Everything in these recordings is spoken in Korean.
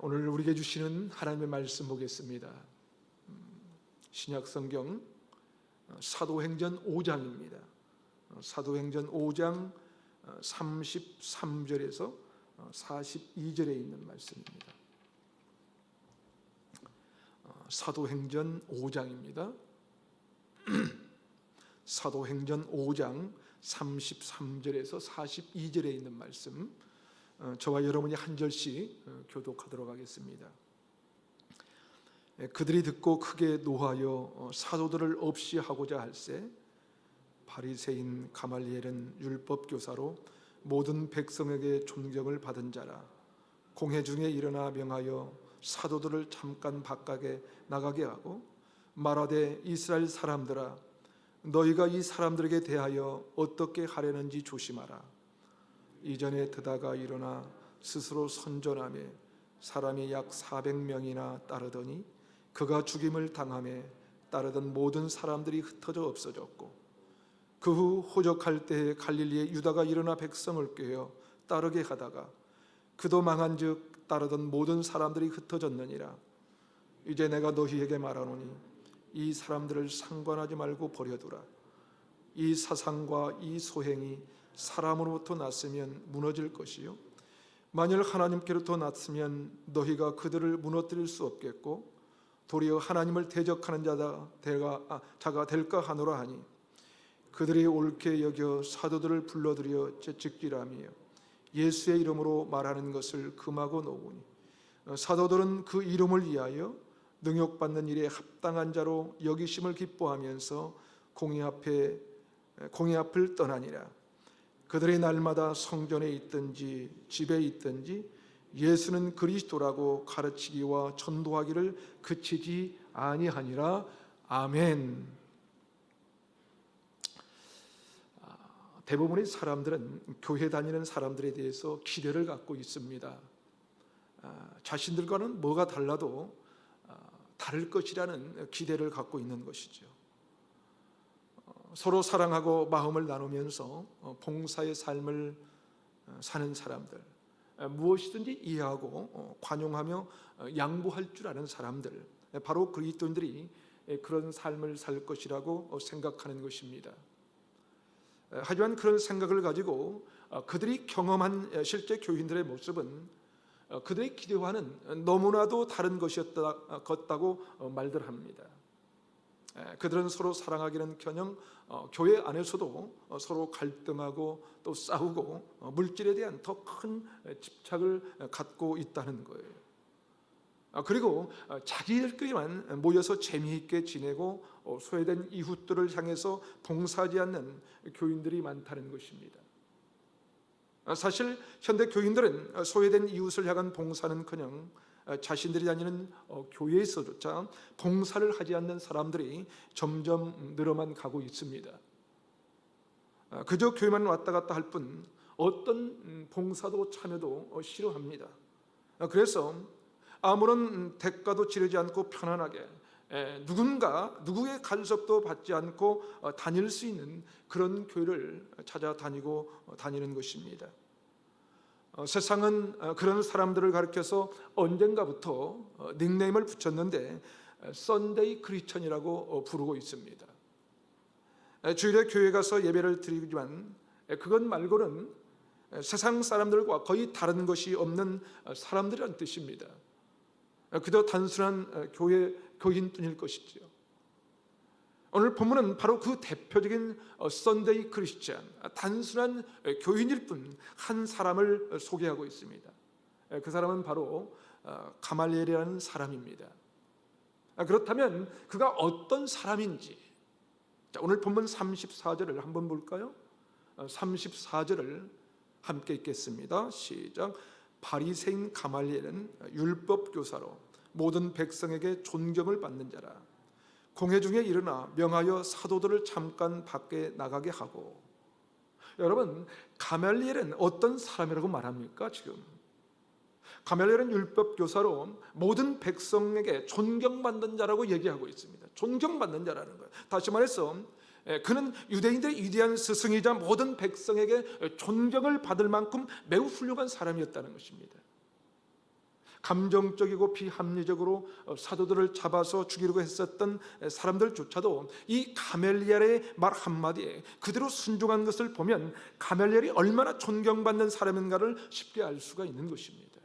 오늘 우리에게 주시는 하나님의 말씀 보겠습니다. 신약 성경 사도행전 5장입니다. 사도행전 5장 33절에서 42절에 있는 말씀입니다. 사도행전 5장입니다. 사도행전 5장 33절에서 42절에 있는 말씀, 저와 여러분이 한 절씩 교독하도록 하겠습니다. 그들이 듣고 크게 노하여 사도들을 없이 하고자 할세 바리새인 가말리엘은 율법 교사로 모든 백성에게 존경을 받은 자라. 공회 중에 일어나 명하여 사도들을 잠깐 바깥에 나가게 하고 말하되 이스라엘 사람들아, 너희가 이 사람들에게 대하여 어떻게 하려는지 조심하라. 이전에 드다가 일어나 스스로 선전하며 사람이 약 400명이나 따르더니 그가 죽임을 당하며 따르던 모든 사람들이 흩어져 없어졌고, 그 후 호적할 때에 갈릴리에 유다가 일어나 백성을 꾀어 따르게 하다가 그도 망한즉 따르던 모든 사람들이 흩어졌느니라. 이제 내가 너희에게 말하노니 이 사람들을 상관하지 말고 버려두라. 이 사상과 이 소행이 사람으로부터 났으면 무너질 것이요, 만일 하나님께로부터 났으면 너희가 그들을 무너뜨릴 수 없겠고 도리어 하나님을 대적하는 자가 될까 하노라 하니, 그들이 옳게 여겨 사도들을 불러들여 채찍질하며 예수의 이름으로 말하는 것을 금하고 놓으니, 사도들은 그 이름을 위하여 능욕받는 일에 합당한 자로 여기심을 기뻐하면서 공의 앞을 떠나니라. 그들이 날마다 성전에 있든지 집에 있든지 예수는 그리스도라고 가르치기와 전도하기를 그치지 아니하니라. 아멘. 대부분의 사람들은 교회 다니는 사람들에 대해서 기대를 갖고 있습니다. 자신들과는 뭐가 달라도 다를 것이라는 기대를 갖고 있는 것이죠. 서로 사랑하고 마음을 나누면서 봉사의 삶을 사는 사람들, 무엇이든지 이해하고 관용하며 양보할 줄 아는 사람들, 바로 그리스도인들이 그런 삶을 살 것이라고 생각하는 것입니다. 하지만 그런 생각을 가지고 그들이 경험한 실제 교인들의 모습은 그들의 기대와는 너무나도 다른 것이었다고 말들 합니다. 그들은 서로 사랑하기는커녕 교회 안에서도 서로 갈등하고 또 싸우고 물질에 대한 더 큰 집착을 갖고 있다는 거예요. 그리고 자기들끼리만 모여서 재미있게 지내고 소외된 이웃들을 향해서 봉사하지 않는 교인들이 많다는 것입니다. 사실 현대 교인들은 소외된 이웃을 향한 봉사는커녕 자신들이 다니는 교회에서조차 봉사를 하지 않는 사람들이 점점 늘어만 가고 있습니다. 그저 교회만 왔다 갔다 할 뿐 어떤 봉사도 참여도 싫어합니다. 그래서 아무런 대가도 치르지 않고 편안하게 누구의 간섭도 받지 않고 다닐 수 있는 그런 교회를 다니는 것입니다. 세상은 그런 사람들을 가리켜서 언젠가부터 닉네임을 붙였는데 썬데이 크리스천이라고 부르고 있습니다. 주일에 교회 가서 예배를 드리지만 그것 말고는 세상 사람들과 거의 다른 것이 없는 사람들이란 뜻입니다. 그저 단순한 교인뿐일 것이지요. 오늘 본문은 바로 그 대표적인 썬데이 크리스천, 단순한 교인일 뿐 한 사람을 소개하고 있습니다. 그 사람은 바로 가말리엘이라는 사람입니다. 그렇다면 그가 어떤 사람인지, 오늘 본문 34절을 한번 볼까요? 34절을 함께 읽겠습니다. 시작. 바리새인 가말리엘은 율법 교사로 모든 백성에게 존경을 받는 자라. 공회 중에 일어나 명하여 사도들을 잠깐 밖에 나가게 하고. 여러분, 가말리엘은 어떤 사람이라고 말합니까? 지금 가말리엘은 율법 교사로 모든 백성에게 존경받는 자라고 얘기하고 있습니다. 존경받는 자라는 거예요. 다시 말해서 그는 유대인들의 위대한 스승이자 모든 백성에게 존경을 받을 만큼 매우 훌륭한 사람이었다는 것입니다. 감정적이고 비합리적으로 사도들을 잡아서 죽이려고 했었던 사람들조차도 이 가멜리엘의 말 한마디에 그대로 순종한 것을 보면 가멜리엘이 얼마나 존경받는 사람인가를 쉽게 알 수가 있는 것입니다.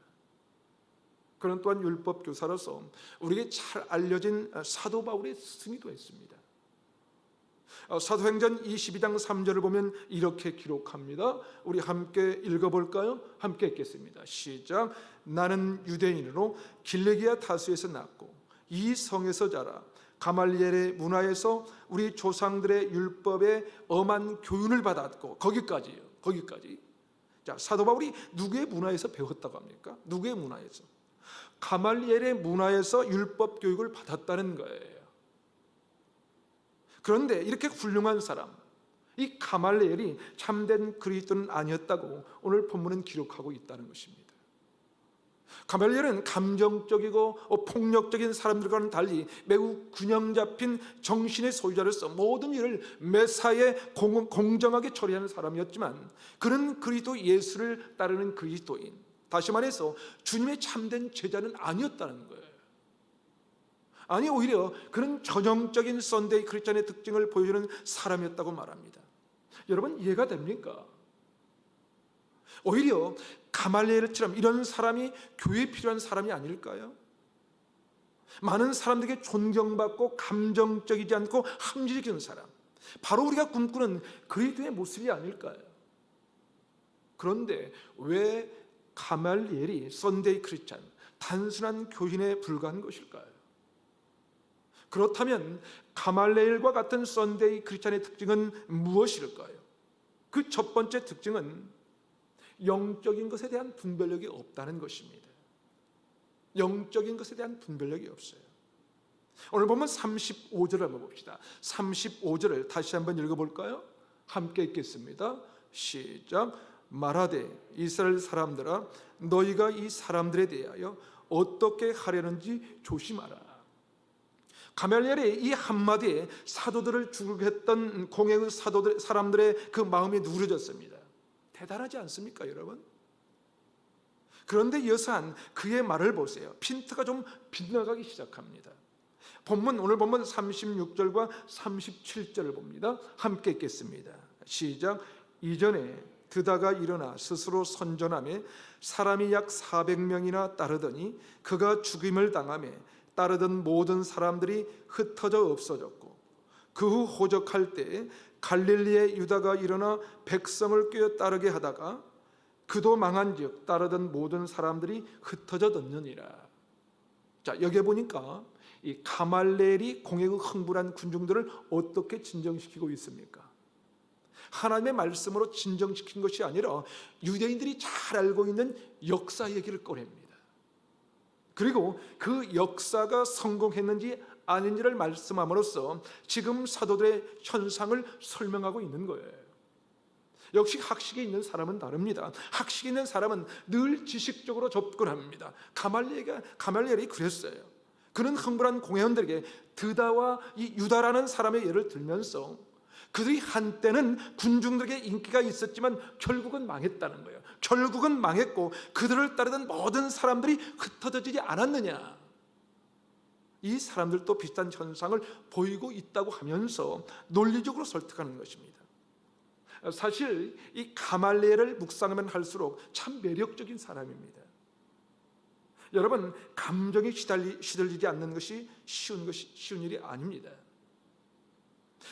그는 또한 율법 교사로서 우리에게 잘 알려진 사도 바울의 스승이기도 했습니다. 사도행전 22장 3절을 보면 이렇게 기록합니다. 우리 함께 읽어볼까요? 함께 읽겠습니다. 시작. 나는 유대인으로 길리기아 다수에서 났고 이 성에서 자라 가말리엘의 문화에서 우리 조상들의 율법에 엄한 교훈을 받았고 거기까지요. 거기까지. 자, 사도 바울이 누구의 문화에서 배웠다고 합니까? 누구의 문화에서? 가말리엘의 문화에서 율법 교육을 받았다는 거예요. 그런데 이렇게 훌륭한 사람, 이 가말리엘이 참된 그리스도는 아니었다고 오늘 본문은 기록하고 있다는 것입니다. 가말리엘은 감정적이고 폭력적인 사람들과는 달리 매우 균형 잡힌 정신의 소유자로서 모든 일을 매사에 공정하게 처리하는 사람이었지만 그는 그리스도 예수를 따르는 그리스도인, 다시 말해서 주님의 참된 제자는 아니었다는 거예요. 아니, 오히려 그는 전형적인 썬데이 크리스찬의 특징을 보여주는 사람이었다고 말합니다. 여러분, 이해가 됩니까? 오히려 가말리엘처럼 이런 사람이 교회에 필요한 사람이 아닐까요? 많은 사람들에게 존경받고 감정적이지 않고 합리적인 사람, 바로 우리가 꿈꾸는 그리스도의 모습이 아닐까요? 그런데 왜 가말리엘이 썬데이 크리스찬, 단순한 교인에 불과한 것일까요? 그렇다면 가말리엘과 같은 썬데이 크리스찬의 특징은 무엇일까요? 그 첫 번째 특징은 영적인 것에 대한 분별력이 없다는 것입니다. 영적인 것에 대한 분별력이 없어요. 오늘 보면 35절을 한번 봅시다. 35절을 다시 한번 읽어볼까요? 함께 읽겠습니다. 시작. 말하되 이스라엘 사람들아 너희가 이 사람들에 대하여 어떻게 하려는지 조심하라. 가멜리엘의 이 한마디에 사도들을 죽이게 했던 공회의 사람들의 그 마음이 누그러졌습니다. 대단하지 않습니까, 여러분? 그런데 여사한 그의 말을 보세요. 핀트가 좀 빗나가기 시작합니다. 오늘 본문 36절과 37절을 봅니다. 함께 읽겠습니다. 시작. 이전에 드다가 일어나 스스로 선전하며 사람이 약 400명이나 따르더니 그가 죽임을 당하며 따르던 모든 사람들이 흩어져 없어졌고 그 후 호적할 때 갈릴리의 유다가 일어나 백성을 꿰어 따르게 하다가 그도 망한즉 따르던 모든 사람들이 흩어져 졌느니라. 자, 여기 보니까 이 가말리엘이 공회의 흥분한 군중들을 어떻게 진정시키고 있습니까? 하나님의 말씀으로 진정시킨 것이 아니라 유대인들이 잘 알고 있는 역사 얘기를 꺼냅니다. 그리고 그 역사가 성공했는지 아닌지를 말씀함으로써 지금 사도들의 현상을 설명하고 있는 거예요. 역시 학식이 있는 사람은 다릅니다. 학식이 있는 사람은 늘 지식적으로 접근합니다. 가말리엘이 그랬어요. 그는 흥분한 공회원들에게 드다와 이 유다라는 사람의 예를 들면서 그들이 한때는 군중들에게 인기가 있었지만 결국은 망했다는 거예요. 결국은 망했고 그들을 따르던 모든 사람들이 흩어지지 않았느냐. 이 사람들도 비슷한 현상을 보이고 있다고 하면서 논리적으로 설득하는 것입니다. 사실 이 가말리엘을 묵상하면 할수록 참 매력적인 사람입니다. 여러분, 감정에 시들리지 않는 것이 쉬운 일이 아닙니다.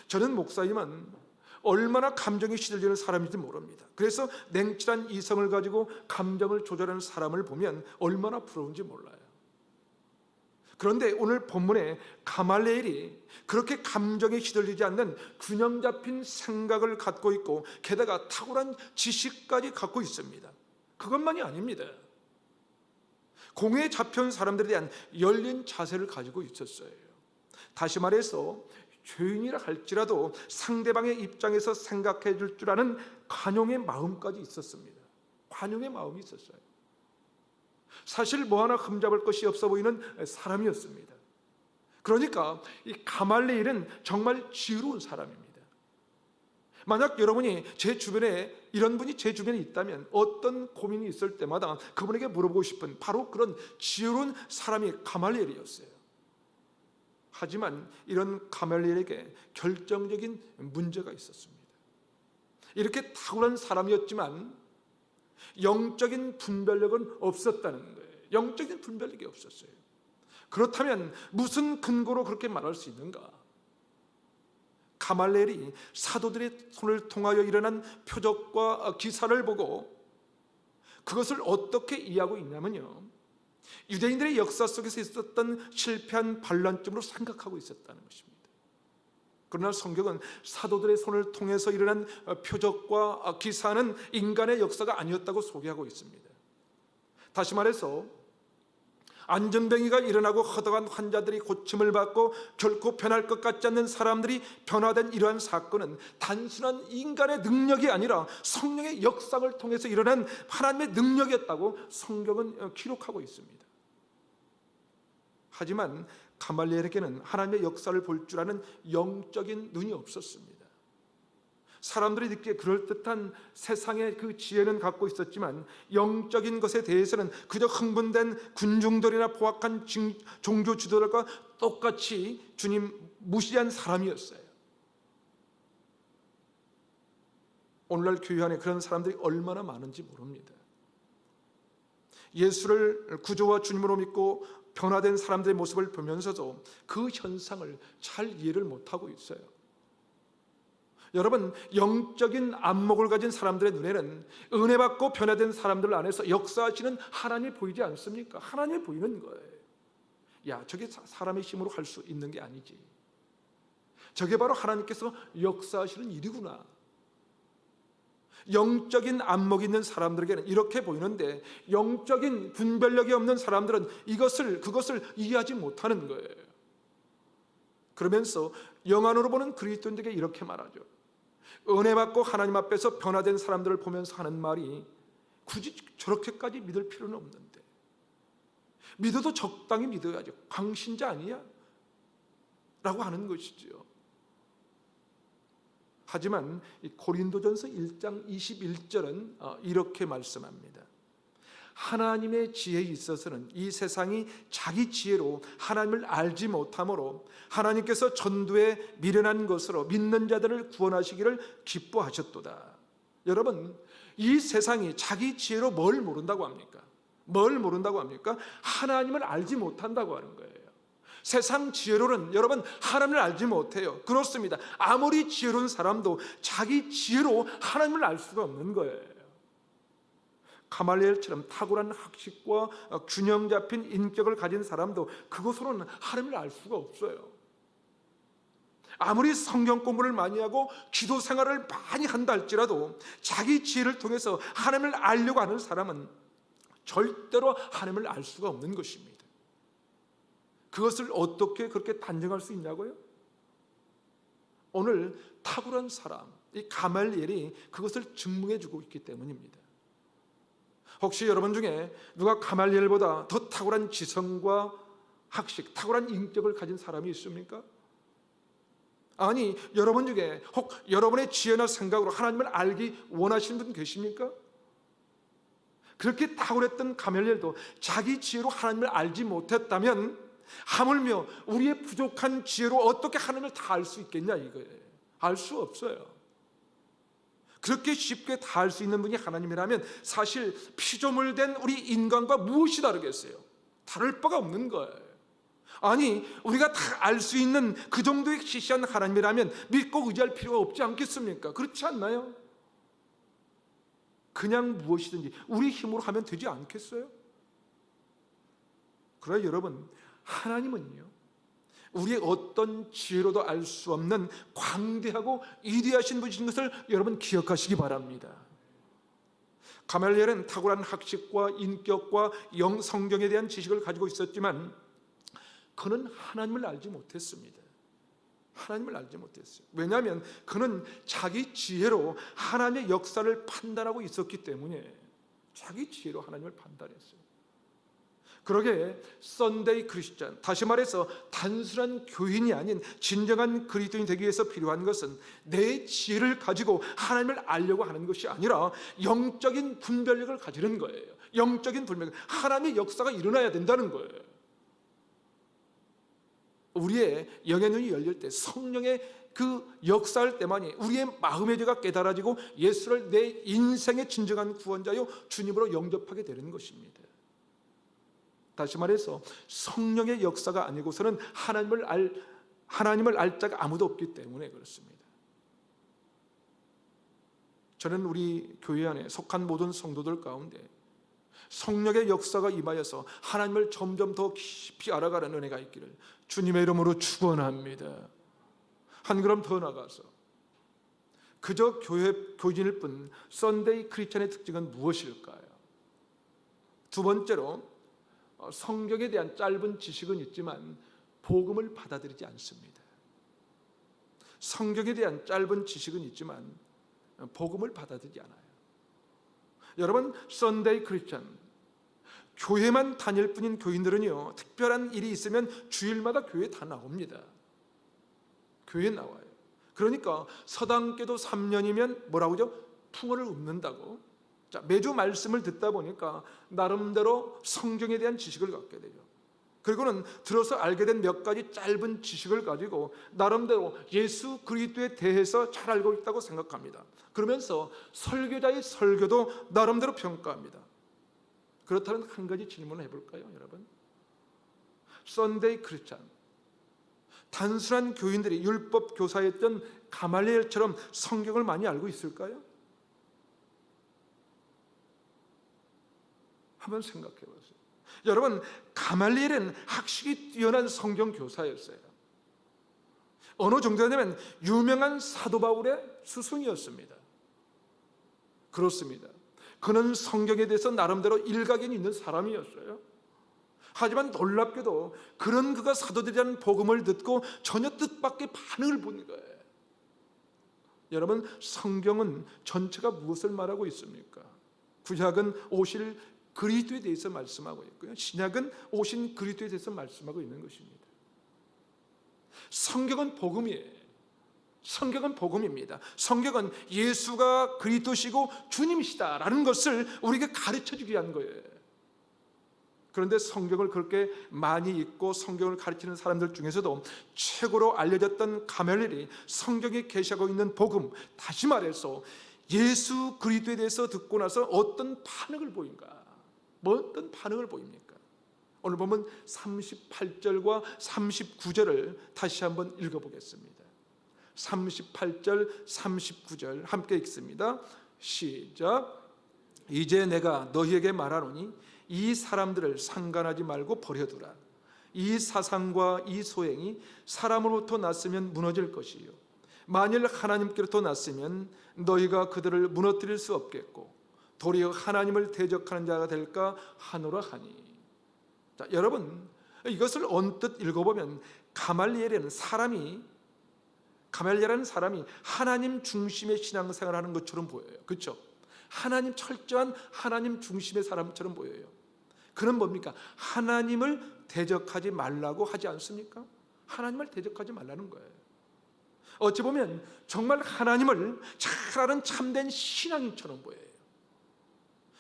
저는 목사님은 얼마나 감정이 시들리는 사람인지 모릅니다. 그래서 냉철한 이성을 가지고 감정을 조절하는 사람을 보면 얼마나 부러운지 몰라요. 그런데 오늘 본문에 가말리엘이 그렇게 감정에 시들리지 않는 균형 잡힌 생각을 갖고 있고 게다가 탁월한 지식까지 갖고 있습니다. 그것만이 아닙니다. 공회에 잡혀온 사람들에 대한 열린 자세를 가지고 있었어요. 다시 말해서 죄인이라 할지라도 상대방의 입장에서 생각해 줄 줄 아는 관용의 마음까지 있었습니다. 관용의 마음이 있었어요. 사실 뭐 하나 흠잡을 것이 없어 보이는 사람이었습니다. 그러니까 이 가말리엘은 정말 지혜로운 사람입니다. 만약 여러분이 제 주변에 이런 분이 제 주변에 있다면 어떤 고민이 있을 때마다 그분에게 물어보고 싶은 바로 그런 지혜로운 사람이 가말리엘이었어요. 하지만 이런 가말리엘에게 결정적인 문제가 있었습니다. 이렇게 탁월한 사람이었지만 영적인 분별력은 없었다는 거예요. 영적인 분별력이 없었어요. 그렇다면 무슨 근거로 그렇게 말할 수 있는가? 가말리엘이 사도들의 손을 통하여 일어난 표적과 기사를 보고 그것을 어떻게 이해하고 있냐면요, 유대인들의 역사 속에서 있었던 실패한 반란점으로 생각하고 있었다는 것입니다. 그러나 성경은 사도들의 손을 통해서 일어난 표적과 기사는 인간의 역사가 아니었다고 소개하고 있습니다. 다시 말해서 안전병이가 일어나고 허덕한 환자들이 고침을 받고 결코 변할 것 같지 않는 사람들이 변화된 이러한 사건은 단순한 인간의 능력이 아니라 성령의 역사를 통해서 일어난 하나님의 능력이었다고 성경은 기록하고 있습니다. 하지만 가말리엘에게는 하나님의 역사를 볼 줄 아는 영적인 눈이 없었습니다. 사람들이 듣기에 그럴듯한 세상의 그 지혜는 갖고 있었지만 영적인 것에 대해서는 그저 흥분된 군중들이나 포악한 종교 지도자들과 똑같이 주님 무시한 사람이었어요. 오늘날 교회 안에 그런 사람들이 얼마나 많은지 모릅니다. 예수를 구주와 주님으로 믿고 변화된 사람들의 모습을 보면서도 그 현상을 잘 이해를 못하고 있어요. 여러분, 영적인 안목을 가진 사람들의 눈에는 은혜 받고 변화된 사람들 안에서 역사하시는 하나님이 보이지 않습니까? 하나님이 보이는 거예요. 야, 저게 사람의 힘으로 할 수 있는 게 아니지. 저게 바로 하나님께서 역사하시는 일이구나. 영적인 안목이 있는 사람들에게는 이렇게 보이는데 영적인 분별력이 없는 사람들은 그것을 이해하지 못하는 거예요. 그러면서 영안으로 보는 그리스도인들에게 이렇게 말하죠. 은혜 받고 하나님 앞에서 변화된 사람들을 보면서 하는 말이 굳이 저렇게까지 믿을 필요는 없는데, 믿어도 적당히 믿어야죠. 광신자 아니야? 라고 하는 것이죠. 하지만 고린도전서 1장 21절은 이렇게 말씀합니다. 하나님의 지혜에 있어서는 이 세상이 자기 지혜로 하나님을 알지 못하므로 하나님께서 전도에 미련한 것으로 믿는 자들을 구원하시기를 기뻐하셨도다. 여러분, 이 세상이 자기 지혜로 뭘 모른다고 합니까? 뭘 모른다고 합니까? 하나님을 알지 못한다고 하는 거예요. 세상 지혜로는 여러분 하나님을 알지 못해요. 그렇습니다. 아무리 지혜로운 사람도 자기 지혜로 하나님을 알 수가 없는 거예요. 가말리엘처럼 탁월한 학식과 균형 잡힌 인격을 가진 사람도 그것으로는 하나님을 알 수가 없어요. 아무리 성경 공부를 많이 하고 기도 생활을 많이 한다 할지라도 자기 지혜를 통해서 하나님을 알려고 하는 사람은 절대로 하나님을 알 수가 없는 것입니다. 그것을 어떻게 그렇게 단정할 수 있냐고요? 오늘 탁월한 사람, 이 가말리엘이 그것을 증명해 주고 있기 때문입니다. 혹시 여러분 중에 누가 가말리엘보다 더 탁월한 지성과 학식, 탁월한 인격을 가진 사람이 있습니까? 아니, 여러분 중에 혹 여러분의 지혜나 생각으로 하나님을 알기 원하시는 분 계십니까? 그렇게 탁월했던 가말리엘도 자기 지혜로 하나님을 알지 못했다면 하물며 우리의 부족한 지혜로 어떻게 하나님을 다 알 수 있겠냐 이거예요. 알 수 없어요. 그렇게 쉽게 다 알 수 있는 분이 하나님이라면 사실 피조물 된 우리 인간과 무엇이 다르겠어요? 다를 바가 없는 거예요. 아니, 우리가 다 알 수 있는 그 정도의 시시한 하나님이라면 믿고 의지할 필요가 없지 않겠습니까? 그렇지 않나요? 그냥 무엇이든지 우리 힘으로 하면 되지 않겠어요? 그러나 여러분, 하나님은요, 우리의 어떤 지혜로도 알 수 없는 광대하고 위대하신 분이신 것을 여러분 기억하시기 바랍니다. 가말리엘은 탁월한 학식과 인격과 성경에 대한 지식을 가지고 있었지만 그는 하나님을 알지 못했습니다. 하나님을 알지 못했어요. 왜냐하면 그는 자기 지혜로 하나님의 역사를 판단하고 있었기 때문에 자기 지혜로 하나님을 판단했어요. 그러게 썬데이 크리스천, 다시 말해서 단순한 교인이 아닌 진정한 그리스도인이 되기 위해서 필요한 것은 내 지혜를 가지고 하나님을 알려고 하는 것이 아니라 영적인 분별력을 가지는 거예요. 영적인 분별력, 하나님의 역사가 일어나야 된다는 거예요. 우리의 영의 눈이 열릴 때, 성령의 그 역사할 때만이 우리의 마음의 죄가 깨달아지고 예수를 내 인생의 진정한 구원자요 주님으로 영접하게 되는 것입니다. 다시 말해서 성령의 역사가 아니고서는 하나님을 알 자가 아무도 없기 때문에 그렇습니다. 저는 우리 교회 안에 속한 모든 성도들 가운데 성령의 역사가 임하여서 하나님을 점점 더 깊이 알아가는 은혜가 있기를 주님의 이름으로 축원합니다. 한 걸음 더 나가서 그저 교인일 뿐 썬데이 크리스천의 특징은 무엇일까요? 두 번째로 성경에 대한 짧은 지식은 있지만 복음을 받아들이지 않습니다. 성경에 대한 짧은 지식은 있지만 복음을 받아들이지 않아요. 여러분, 썬데이 크리스천, 교회만 다닐 뿐인 교인들은요, 특별한 일이 있으면 주일마다 교회에 다 나옵니다. 교회에 나와요. 그러니까 서당계도 3년이면 뭐라고 하죠? 풍어를 읊는다고. 자, 매주 말씀을 듣다 보니까 나름대로 성경에 대한 지식을 갖게 되죠. 그리고는 들어서 알게 된 몇 가지 짧은 지식을 가지고 나름대로 예수 그리스도에 대해서 잘 알고 있다고 생각합니다. 그러면서 설교자의 설교도 나름대로 평가합니다. 그렇다면 한 가지 질문을 해볼까요, 여러분? 썬데이 크리스천, 단순한 교인들이 율법 교사였던 가말리엘처럼 성경을 많이 알고 있을까요? 한번 생각해 보세요. 여러분, 가말리엘은 학식이 뛰어난 성경 교사였어요. 어느 정도냐면 유명한 사도 바울의 스승이었습니다. 그렇습니다. 그는 성경에 대해서 나름대로 일가견이 있는 사람이었어요. 하지만 놀랍게도 그가 사도들이라는 복음을 듣고 전혀 뜻밖의 반응을 본 거예요. 여러분, 성경은 전체가 무엇을 말하고 있습니까? 구약은 오실 그리스도에 대해서 말씀하고 있고요, 신약은 오신 그리스도에 대해서 말씀하고 있는 것입니다. 성경은 복음이에요. 성경은 복음입니다. 성경은 예수가 그리스도시고 주님이시다라는 것을 우리에게 가르쳐주기 위한 거예요. 그런데 성경을 그렇게 많이 읽고 성경을 가르치는 사람들 중에서도 최고로 알려졌던 가멜리엘이 성경에 계시하고 있는 복음, 다시 말해서 예수 그리스도에 대해서 듣고 나서 어떤 반응을 보인가? 어떤 반응을 보입니까? 오늘 보면 38절과 39절을 다시 한번 읽어보겠습니다. 38절, 39절 함께 읽습니다. 시작. 이제 내가 너희에게 말하노니 이 사람들을 상관하지 말고 버려두라. 이 사상과 이 소행이 사람으로부터 났으면 무너질 것이요, 만일 하나님께로부터 났으면 너희가 그들을 무너뜨릴 수 없겠고 도리어 하나님을 대적하는 자가 될까 하노라 하니. 자, 여러분, 이것을 언뜻 읽어보면 가말리엘이라는 사람이 하나님 중심의 신앙생활을 하는 것처럼 보여요. 그렇죠? 철저한 하나님 중심의 사람처럼 보여요. 그는 뭡니까? 하나님을 대적하지 말라고 하지 않습니까? 하나님을 대적하지 말라는 거예요. 어찌 보면 정말 하나님을 잘 아는 참된 신앙인처럼 보여요.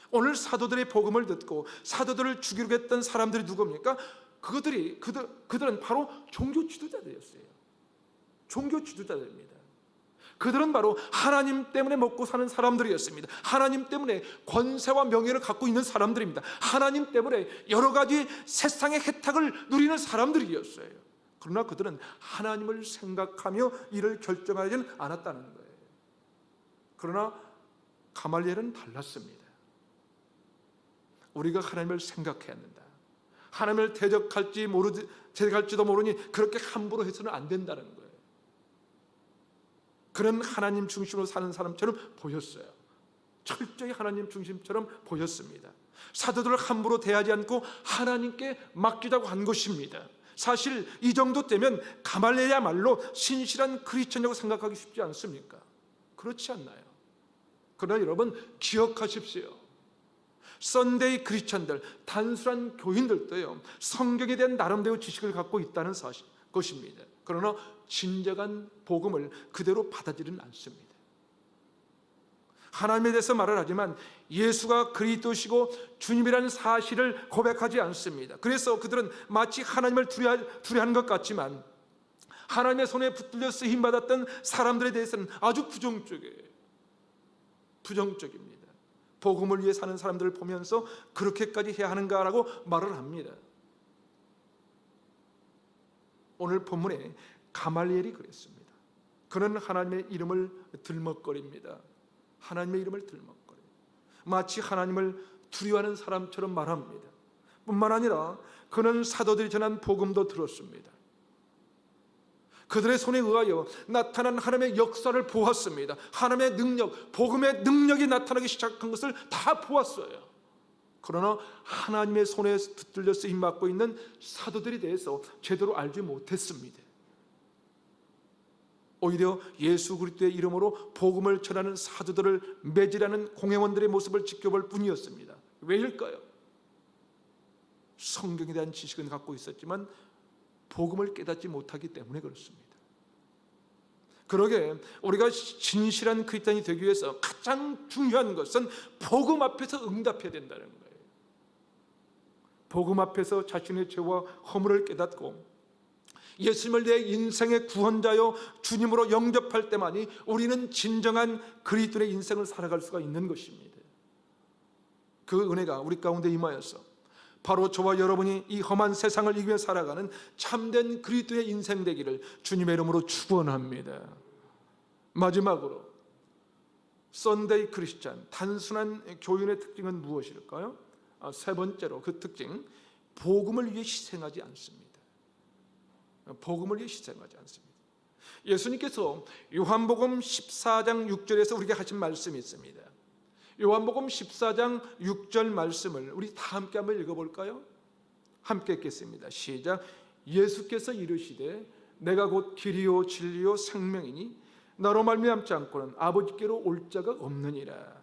오늘 사도들의 복음을 듣고 사도들을 죽이려고 했던 사람들이 누굽니까? 그들은 바로 종교 지도자들이었어요. 종교 지도자들입니다. 그들은 바로 하나님 때문에 먹고 사는 사람들이었습니다. 하나님 때문에 권세와 명예를 갖고 있는 사람들입니다. 하나님 때문에 여러 가지 세상의 혜택을 누리는 사람들이었어요. 그러나 그들은 하나님을 생각하며 이를 결정하지는 않았다는 거예요. 그러나 가말리엘은 달랐습니다. 우리가 하나님을 생각해야 한다. 하나님을 대적할지도 모르니 그렇게 함부로 해서는 안 된다는 거예요. 그런 하나님 중심으로 사는 사람처럼 보였어요. 철저히 하나님 중심처럼 보였습니다. 사도들을 함부로 대하지 않고 하나님께 맡기자고 한 것입니다. 사실 이 정도 되면 가말리엘이야말로 신실한 크리스천이라고 생각하기 쉽지 않습니까? 그렇지 않나요? 그러나 여러분 기억하십시오. 썬데이 크리스천들, 단순한 교인들도요, 성경에 대한 나름대로 지식을 갖고 있다는 것입니다. 그러나 진정한 복음을 그대로 받아들이는 않습니다. 하나님에 대해서 말을 하지만 예수가 그리스도시고 주님이라는 사실을 고백하지 않습니다. 그래서 그들은 마치 하나님을 두려워하는 것 같지만 하나님의 손에 붙들려 쓰임받았던 사람들에 대해서는 아주 부정적입니다. 복음을 위해 사는 사람들을 보면서 그렇게까지 해야 하는가라고 말을 합니다. 오늘 본문에 가말리엘이 그랬습니다. 그는 하나님의 이름을 들먹거립니다. 하나님의 이름을 들먹거려요. 마치 하나님을 두려워하는 사람처럼 말합니다. 뿐만 아니라 그는 사도들이 전한 복음도 들었습니다. 그들의 손에 의하여 나타난 하나님의 역사를 보았습니다. 하나님의 능력, 복음의 능력이 나타나기 시작한 것을 다 보았어요. 그러나 하나님의 손에 붙들려 쓰임받고 있는 사도들에 대해서 제대로 알지 못했습니다. 오히려 예수 그리스도의 이름으로 복음을 전하는 사도들을 매질하는 공회원들의 모습을 지켜볼 뿐이었습니다. 왜일까요? 성경에 대한 지식은 갖고 있었지만 복음을 깨닫지 못하기 때문에 그렇습니다. 그러게 우리가 진실한 크리스찬이 되기 위해서 가장 중요한 것은 복음 앞에서 응답해야 된다는 거예요. 복음 앞에서 자신의 죄와 허물을 깨닫고 예수님을 내 인생의 구원자요 주님으로 영접할 때만이 우리는 진정한 그리스도의 인생을 살아갈 수가 있는 것입니다. 그 은혜가 우리 가운데 임하여서 바로 저와 여러분이 이 험한 세상을 이기며 살아가는 참된 그리스도의 인생 되기를 주님의 이름으로 축원합니다. 마지막으로 썬데이 크리스찬, 단순한 교인의 특징은 무엇일까요? 세 번째로 그 특징, 복음을 위해 희생하지 않습니다. 복음을 위해 희생하지 않습니다. 예수님께서 요한복음 14장 6절에서 우리에게 하신 말씀이 있습니다. 요한복음 14장 6절 말씀을 우리 다 함께 한번 읽어볼까요? 함께 읽겠습니다. 시작. 예수께서 이르시되 내가 곧 길이요 진리요 생명이니 나로 말미암지 않고는 아버지께로 올 자가 없느니라.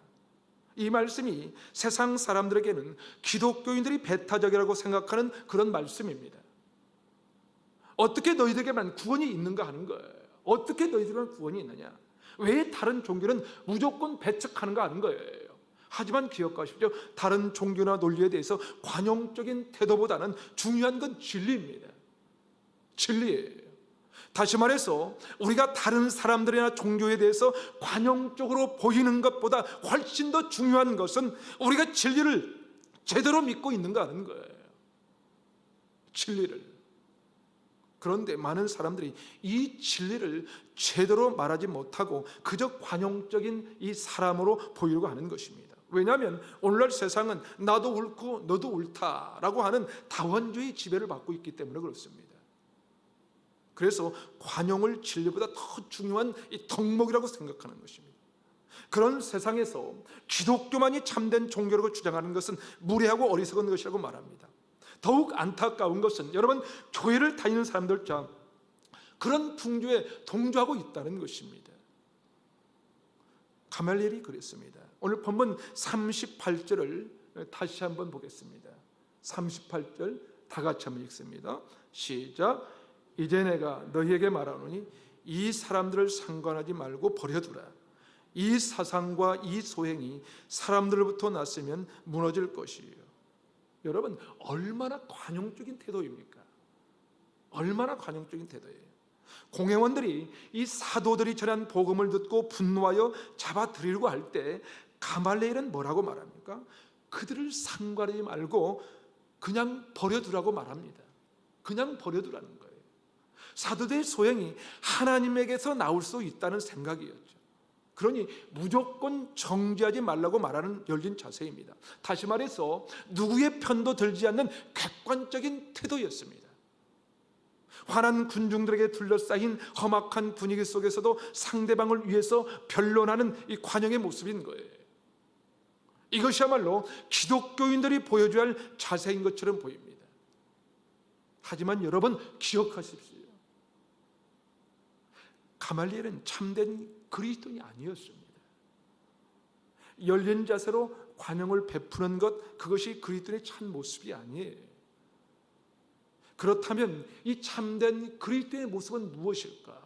이 말씀이 세상 사람들에게는 기독교인들이 배타적이라고 생각하는 그런 말씀입니다. 어떻게 너희들에게만 구원이 있는가 하는 거예요. 어떻게 너희들에게만 구원이 있느냐? 왜 다른 종교는 무조건 배척하는가 하는 거예요. 하지만 기억하십시오. 다른 종교나 논리에 대해서 관용적인 태도보다는 중요한 건 진리입니다. 진리예요. 다시 말해서 우리가 다른 사람들이나 종교에 대해서 관용적으로 보이는 것보다 훨씬 더 중요한 것은 우리가 진리를 제대로 믿고 있는가 하는 거예요. 진리를. 그런데 많은 사람들이 이 진리를 제대로 말하지 못하고 그저 관용적인 이 사람으로 보이려고 하는 것입니다. 왜냐하면 오늘날 세상은 나도 옳고 너도 옳다라고 하는 다원주의 지배를 받고 있기 때문에 그렇습니다. 그래서 관용을 진리보다 더 중요한 이 덕목이라고 생각하는 것입니다. 그런 세상에서 기독교만이 참된 종교라고 주장하는 것은 무례하고 어리석은 것이라고 말합니다. 더욱 안타까운 것은 여러분 교회를 다니는 사람들자 그런 풍조에 동조하고 있다는 것입니다. 가말리엘이 그랬습니다. 오늘 본문 38절을 다시 한번 보겠습니다. 38절 다 같이 한번 읽습니다. 시작. 이제 내가 너희에게 말하노니 이 사람들을 상관하지 말고 버려두라. 이 사상과 이 소행이 사람들로부터 났으면 무너질 것이에요. 여러분 얼마나 관용적인 태도입니까? 얼마나 관용적인 태도예요. 공회원들이 이 사도들이 전한 복음을 듣고 분노하여 잡아들이려고 할 때 가말리엘은 뭐라고 말합니까? 그들을 상관하지 말고 그냥 버려두라고 말합니다. 그냥 버려두라는 거예요. 사도들의 소행이 하나님에게서 나올 수 있다는 생각이었죠. 그러니 무조건 정죄하지 말라고 말하는 열린 자세입니다. 다시 말해서 누구의 편도 들지 않는 객관적인 태도였습니다. 화난 군중들에게 둘러싸인 험악한 분위기 속에서도 상대방을 위해서 변론하는 이 관용의 모습인 거예요. 이것이야말로 기독교인들이 보여줘야 할 자세인 것처럼 보입니다. 하지만 여러분 기억하십시오. 가말리엘은 참된 그리스도인이 아니었습니다. 열린 자세로 관용을 베푸는 것, 그것이 그리스도의 참 모습이 아니에요. 그렇다면 이 참된 그리스도의 모습은 무엇일까?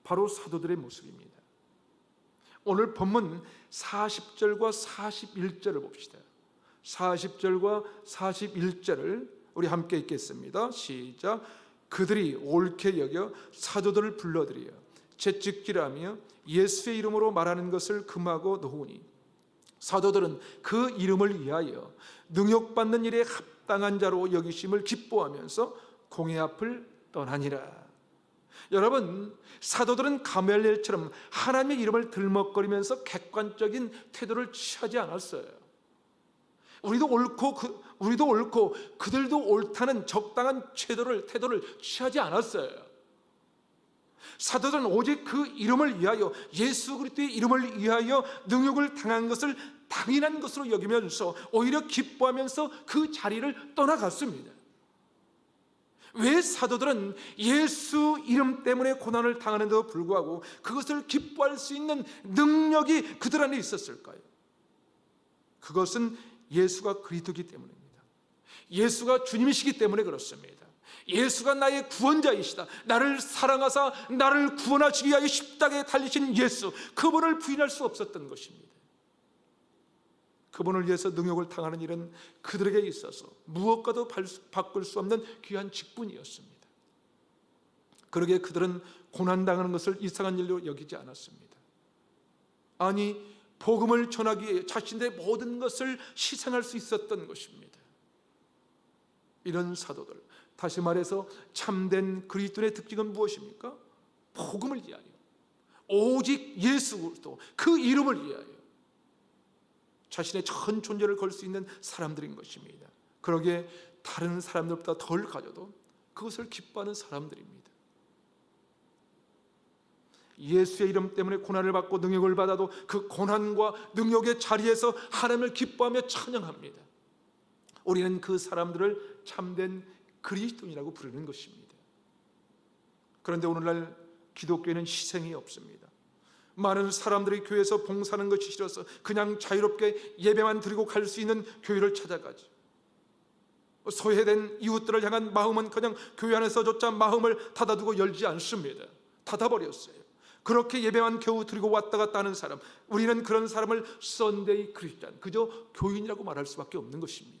바로 사도들의 모습입니다. 오늘 본문 40절과 41절을 봅시다. 40절과 41절을 우리 함께 읽겠습니다. 시작. 그들이 옳게 여겨 사도들을 불러들여 채찍질하며 예수의 이름으로 말하는 것을 금하고 놓으니 사도들은 그 이름을 위하여 능욕받는 일에 합당한 자로 여기심을 기뻐하면서 공회 앞을 떠나니라. 여러분, 사도들은 가멜리엘처럼 하나님의 이름을 들먹거리면서 객관적인 태도를 취하지 않았어요. 우리도 옳고 그들도 옳다는 적당한 태도를 취하지 않았어요. 사도들은 오직 그 이름을 위하여, 예수 그리스도의 이름을 위하여 능욕을 당한 것을 당연한 것으로 여기면서 오히려 기뻐하면서 그 자리를 떠나갔습니다. 왜 사도들은 예수 이름 때문에 고난을 당하는데도 불구하고 그것을 기뻐할 수 있는 능력이 그들 안에 있었을까요? 그것은 예수가 그리스도이기 때문입니다. 예수가 주님이시기 때문에 그렇습니다. 예수가 나의 구원자이시다, 나를 사랑하사 나를 구원하시기 위하여 십자가에 달리신 예수, 그분을 부인할 수 없었던 것입니다. 그분을 위해서 능욕을 당하는 일은 그들에게 있어서 무엇과도 바꿀 수 없는 귀한 직분이었습니다. 그러기에 그들은 고난당하는 것을 이상한 일로 여기지 않았습니다. 아니, 복음을 전하기 위해 자신들의 모든 것을 희생할 수 있었던 것입니다. 이런 사도들, 다시 말해서 참된 그리스도의 특징은 무엇입니까? 복음을 위하여, 오직 예수 그리스도 그 이름을 위하여 자신의 전 존재를 걸 수 있는 사람들인 것입니다. 그러기에 다른 사람들보다 덜 가져도 그것을 기뻐하는 사람들입니다. 예수의 이름 때문에 고난을 받고 능욕을 받아도 그 고난과 능욕의 자리에서 하나님을 기뻐하며 찬양합니다. 우리는 그 사람들을 참된 그리스도인이라고 부르는 것입니다. 그런데 오늘날 기독교에는 희생이 없습니다. 많은 사람들이 교회에서 봉사하는 것이 싫어서 그냥 자유롭게 예배만 드리고 갈 수 있는 교회를 찾아가죠. 소외된 이웃들을 향한 마음은 그냥 교회 안에서조차 마음을 닫아두고 열지 않습니다. 닫아버렸어요. 그렇게 예배만 겨우 드리고 왔다 갔다 하는 사람, 우리는 그런 사람을 썬데이 크리스찬, 그저 교인이라고 말할 수밖에 없는 것입니다.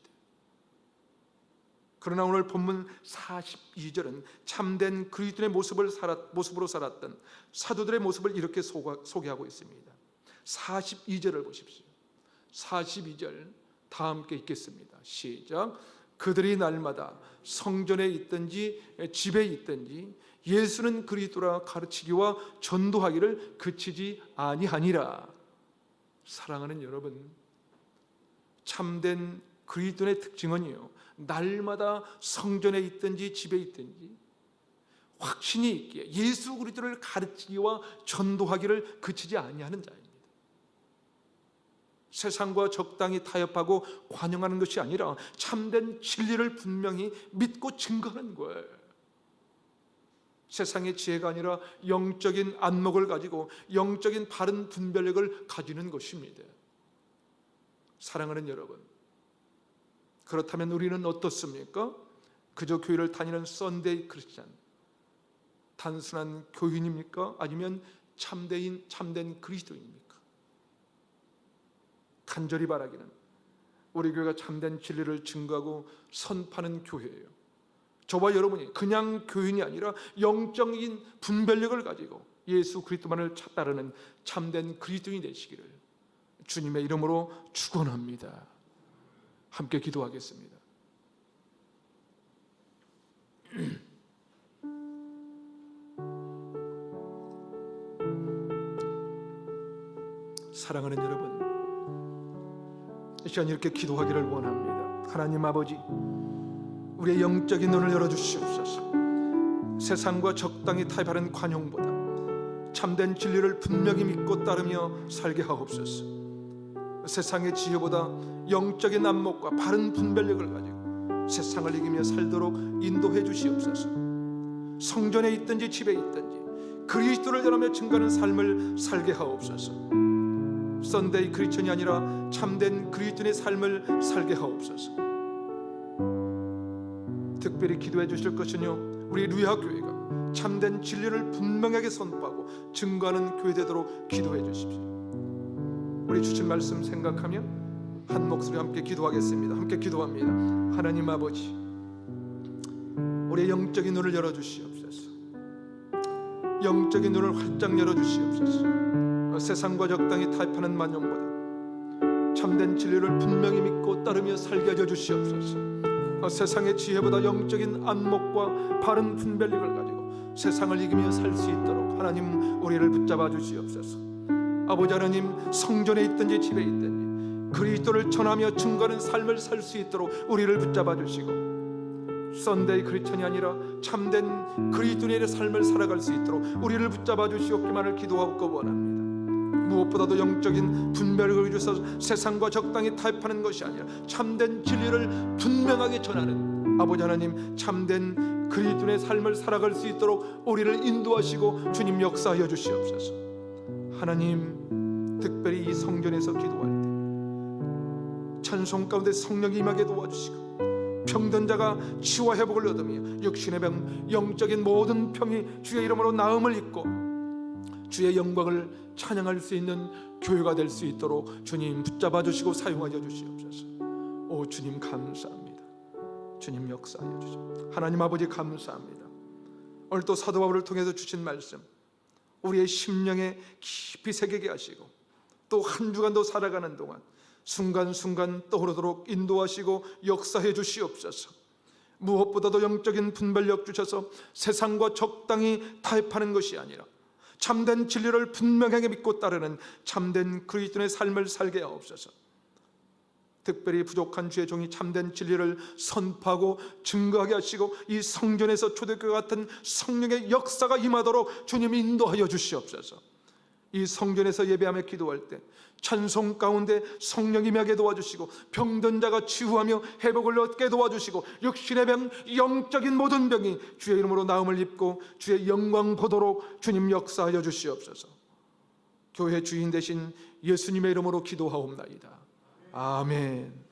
그러나 오늘 본문 42절은 참된 그리스도의 모습으로 살았던 사도들의 모습을 이렇게 소개하고 있습니다. 42절을 보십시오. 42절 다 함께 읽겠습니다. 시작. 그들이 날마다 성전에 있든지 집에 있든지 예수는 그리스도라 가르치기와 전도하기를 그치지 아니하니라. 사랑하는 여러분, 참된 그리스도의 특징은요, 날마다 성전에 있든지 집에 있든지 확신이 있기에 예수 그리스도를 가르치기와 전도하기를 그치지 아니하는 자입니다. 세상과 적당히 타협하고 관용하는 것이 아니라 참된 진리를 분명히 믿고 증거하는 거예요. 세상의 지혜가 아니라 영적인 안목을 가지고 영적인 바른 분별력을 가지는 것입니다. 사랑하는 여러분, 그렇다면 우리는 어떻습니까? 그저 교회를 다니는 썬데이 크리스찬, 단순한 교인입니까? 아니면 참된 그리스도인입니까? 간절히 바라기는 우리 교회가 참된 진리를 증거하고 선포하는 교회예요. 저와 여러분이 그냥 교인이 아니라 영적인 분별력을 가지고 예수 그리스도만을 따르는 참된 그리스도인이 되시기를 주님의 이름으로 축원합니다. 함께 기도하겠습니다. 사랑하는 여러분, 이 시간 이렇게 기도하기를 원합니다. 하나님 아버지, 우리의 영적인 눈을 열어주시옵소서. 세상과 적당히 타협하는 관용보다 참된 진리를 분명히 믿고 따르며 살게 하옵소서. 세상의 지혜보다 영적인 안목과 바른 분별력을 가지고 세상을 이기며 살도록 인도해 주시옵소서. 성전에 있든지 집에 있든지 그리스도를 전하며 증거하는 삶을 살게 하옵소서. 썬데이 크리스천이 아니라 참된 그리스도인의 삶을 살게 하옵소서. 특별히 기도해 주실 것은요, 우리 루야 교회가 참된 진리를 분명하게 선포하고 증거하는 교회 되도록 기도해 주십시오. 우리 주신 말씀 생각하며 한 목소리 함께 기도하겠습니다. 함께 기도합니다. 하나님 아버지, 우리의 영적인 눈을 열어주시옵소서. 영적인 눈을 활짝 열어주시옵소서. 세상과 적당히 타협하는 만용보다 참된 진리를 분명히 믿고 따르며 살게 하여 주시옵소서. 세상의 지혜보다 영적인 안목과 바른 분별력을 가지고 세상을 이기며 살 수 있도록 하나님 우리를 붙잡아 주시옵소서. 아버지 하나님, 성전에 있든지 집에 있든지 그리스도를 전하며 증거하는 삶을 살 수 있도록 우리를 붙잡아 주시고, 썬데이 크리스천이 아니라 참된 그리스도인의 삶을 살아갈 수 있도록 우리를 붙잡아 주시옵기만을 기도하고 원합니다. 무엇보다도 영적인 분별력을 주셔서 세상과 적당히 타협하는 것이 아니라 참된 진리를 분명하게 전하는 아버지 하나님, 참된 그리스도인의 삶을 살아갈 수 있도록 우리를 인도하시고 주님 역사하여 주시옵소서. 하나님, 특별히 이 성전에서 기도할 때 찬송 가운데 성령이 임하게 도와주시고, 병든 자가 치유와 회복을 얻으며 육신의 병, 영적인 모든 병이 주의 이름으로 나음을 입고 주의 영광을 찬양할 수 있는 교회가 될 수 있도록 주님 붙잡아 주시고 사용하여 주시옵소서. 오 주님 감사합니다. 주님 역사하여 주시옵소서. 하나님 아버지 감사합니다. 오늘 또 사도 바울을 통해서 주신 말씀 우리의 심령에 깊이 새기게 하시고, 또 한 주간도 살아가는 동안 순간순간 떠오르도록 인도하시고 역사해 주시옵소서. 무엇보다도 영적인 분별력 주셔서 세상과 적당히 타협하는 것이 아니라 참된 진리를 분명하게 믿고 따르는 참된 그리스도인의 삶을 살게 하옵소서. 특별히 부족한 주의 종이 참된 진리를 선포하고 증거하게 하시고 이 성전에서 초대교회 같은 성령의 역사가 임하도록 주님 인도하여 주시옵소서. 이 성전에서 예배하며 기도할 때 찬송 가운데 성령이 임하게 도와주시고, 병든 자가 치유하며 회복을 얻게 도와주시고, 육신의 병, 영적인 모든 병이 주의 이름으로 나음을 입고 주의 영광 보도록 주님 역사하여 주시옵소서. 교회 주인 되신 예수님의 이름으로 기도하옵나이다. 아멘.